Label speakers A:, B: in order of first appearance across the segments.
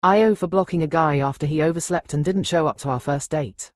A: AIO for blocking a guy after he overslept and didn't show up to our first date.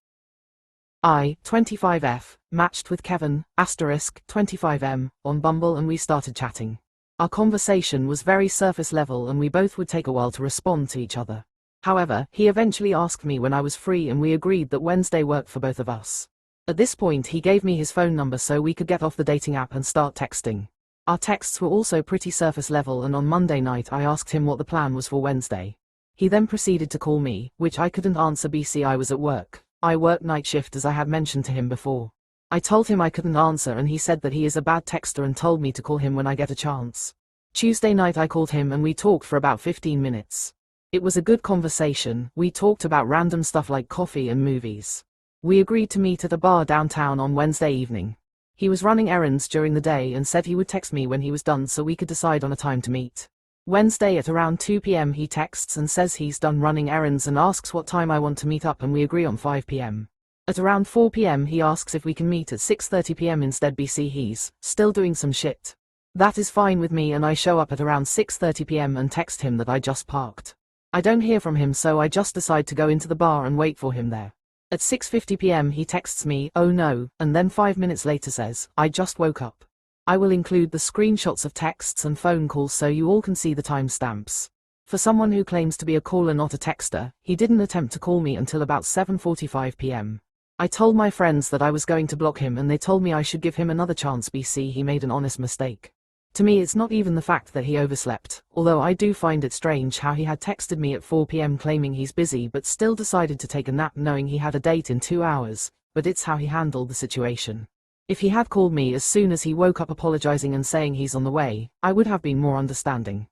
A: I, 25F, matched with Kevin, * 25M, on Bumble and we started chatting. Our conversation was very surface level and we both would take a while to respond to each other. However, he eventually asked me when I was free and we agreed that Wednesday worked for both of us. At this point he gave me his phone number so we could get off the dating app and start texting. Our texts were also pretty surface level and on Monday night I asked him what the plan was for Wednesday. He then proceeded to call me, which I couldn't answer because I was at work. I work night shift as I had mentioned to him before. I told him I couldn't answer and he said that he is a bad texter and told me to call him when I get a chance. Tuesday night I called him and we talked for about 15 minutes. It was a good conversation. We talked about random stuff like coffee and movies. We agreed to meet at a bar downtown on Wednesday evening. He was running errands during the day and said he would text me when he was done so we could decide on a time to meet. Wednesday at around 2 p.m. he texts and says he's done running errands and asks what time I want to meet up and we agree on 5 p.m. At around 4 p.m. he asks if we can meet at 6:30 p.m. instead because he's still doing some shit. That is fine with me and I show up at around 6:30 p.m. and text him that I just parked. I don't hear from him so I just decide to go into the bar and wait for him there. At 6:50 p.m. he texts me, "Oh no," and then 5 minutes later says, "I just woke up." I will include the screenshots of texts and phone calls so you all can see the timestamps. For someone who claims to be a caller not a texter, he didn't attempt to call me until about 7:45 p.m. I told my friends that I was going to block him and they told me I should give him another chance because he made an honest mistake. To me it's not even the fact that he overslept, although I do find it strange how he had texted me at 4 p.m. claiming he's busy but still decided to take a nap knowing he had a date in 2 hours, but it's how he handled the situation. If he had called me as soon as he woke up apologizing and saying he's on the way, I would have been more understanding.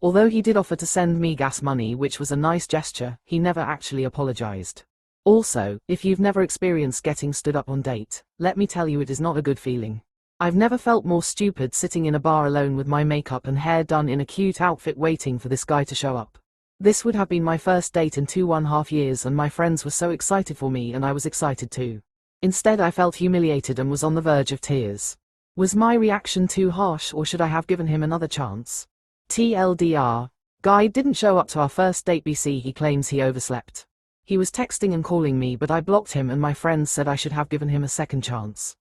A: Although he did offer to send me gas money, which was a nice gesture, he never actually apologized. Also, if you've never experienced getting stood up on date, let me tell you it is not a good feeling. I've never felt more stupid sitting in a bar alone with my makeup and hair done in a cute outfit waiting for this guy to show up. This would have been my first date in 2.5 years and my friends were so excited for me and I was excited too. Instead I felt humiliated and was on the verge of tears. Was my reaction too harsh or should I have given him another chance? TLDR. Guy didn't show up to our first date because he claims he overslept. He was texting and calling me but I blocked him and my friends said I should have given him a second chance.